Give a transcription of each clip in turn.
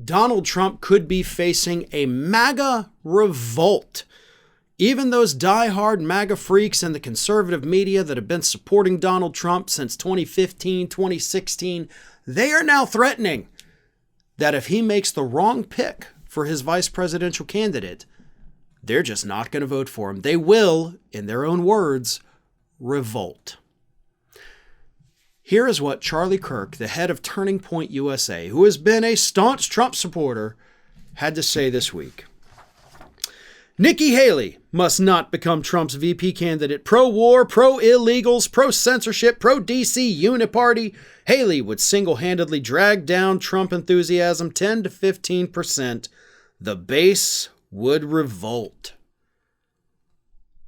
Donald Trump could be facing a MAGA revolt. Even those die-hard MAGA freaks in the conservative media that have been supporting Donald Trump since 2015, 2016, they are now threatening that if he makes the wrong pick for his vice presidential candidate, they're just not going to vote for him. They will, in their own words, revolt. Here is what Charlie Kirk, the head of Turning Point USA, who has been a staunch Trump supporter, had to say this week. Nikki Haley must not become Trump's VP candidate. Pro-war, pro-illegals, pro-censorship, pro-DC uniparty. Haley would single-handedly drag down Trump enthusiasm 10 to 15%. The base would revolt.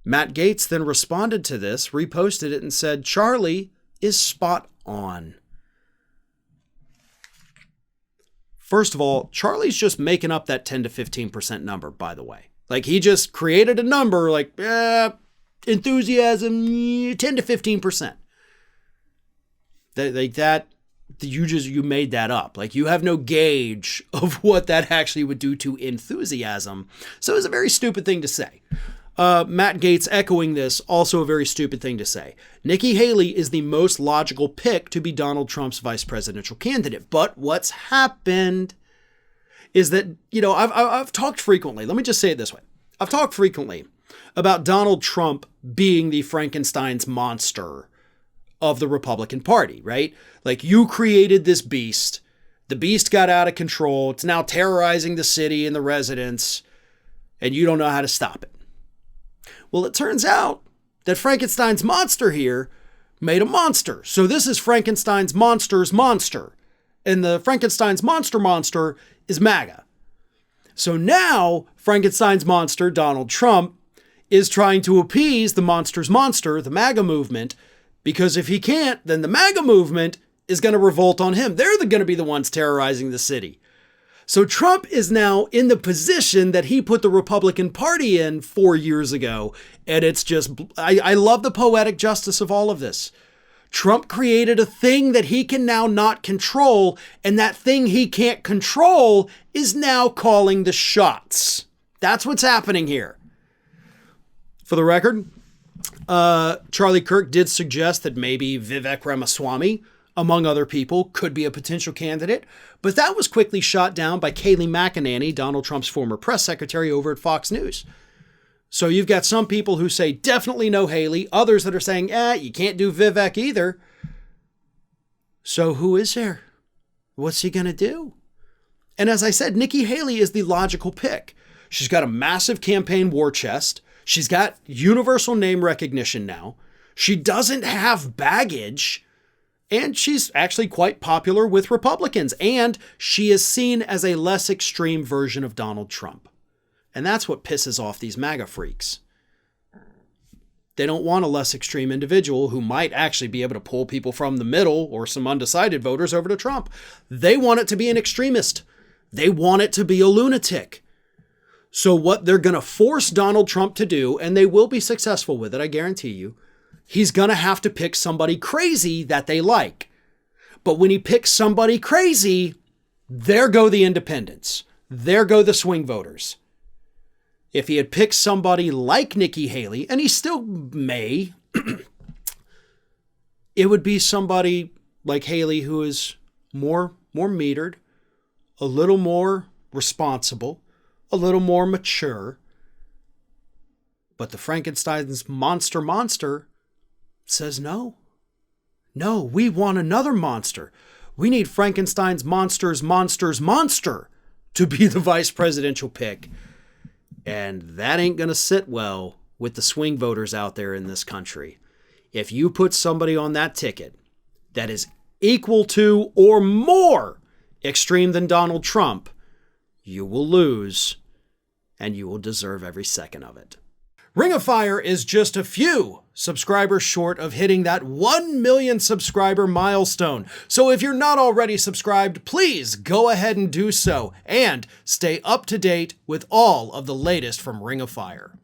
Matt Gaetz then responded to this, reposted it, and said, Charlie is spot on. First of all, Charlie's just making up that 10 to 15% number, by the way. Like, he just created a number like, enthusiasm, 10 to 15%. You made that up. Like, you have no gauge of what that actually would do to enthusiasm. So it's a very stupid thing to say. Matt Gaetz echoing this, also a very stupid thing to say. Nikki Haley is the most logical pick to be Donald Trump's vice presidential candidate. But what's happened is that, I've talked frequently. Let me just say it this way. I've talked frequently about Donald Trump being the Frankenstein's monster of the Republican Party, right? Like, you created this beast. The beast got out of control. It's now terrorizing the city and the residents, and you don't know how to stop it. Well, it turns out that Frankenstein's monster here made a monster. So this is Frankenstein's monster's monster. And the Frankenstein's monster is MAGA. So now Frankenstein's monster, Donald Trump, is trying to appease the monster's monster, the MAGA movement, because if he can't, then the MAGA movement is going to revolt on him. They're going to be the ones terrorizing the city. So Trump is now in the position that he put the Republican Party in 4 years ago. And it's just, I love the poetic justice of all of this. Trump created a thing that he can now not control, and that thing he can't control is now calling the shots. That's what's happening here. For the record, Charlie Kirk did suggest that maybe Vivek Ramaswamy, among other people, could be a potential candidate, but that was quickly shot down by Kayleigh McEnany, Donald Trump's former press secretary over at Fox News. So you've got some people who say definitely no Haley, others that are saying, you can't do Vivek either. So who is there? What's he going to do? And as I said, Nikki Haley is the logical pick. She's got a massive campaign war chest. She's got universal name recognition now. She doesn't have baggage. And she's actually quite popular with Republicans. And she is seen as a less extreme version of Donald Trump. And that's what pisses off these MAGA freaks. They don't want a less extreme individual who might actually be able to pull people from the middle or some undecided voters over to Trump. They want it to be an extremist. They want it to be a lunatic. So what they're going to force Donald Trump to do, and they will be successful with it, I guarantee you, he's going to have to pick somebody crazy that they like. But when he picks somebody crazy, there go the independents. There go the swing voters. If he had picked somebody like Nikki Haley, and he still may, it would be somebody like Haley who is more metered, a little more responsible, a little more mature. But the Frankenstein's monster says no. No, we want another monster. We need Frankenstein's monster to be the vice presidential pick. And that ain't going to sit well with the swing voters out there in this country. If you put somebody on that ticket that is equal to or more extreme than Donald Trump, you will lose, and you will deserve every second of it. Ring of Fire is just a few subscribers short of hitting that 1 million subscriber milestone. So if you're not already subscribed, please go ahead and do so and stay up to date with all of the latest from Ring of Fire.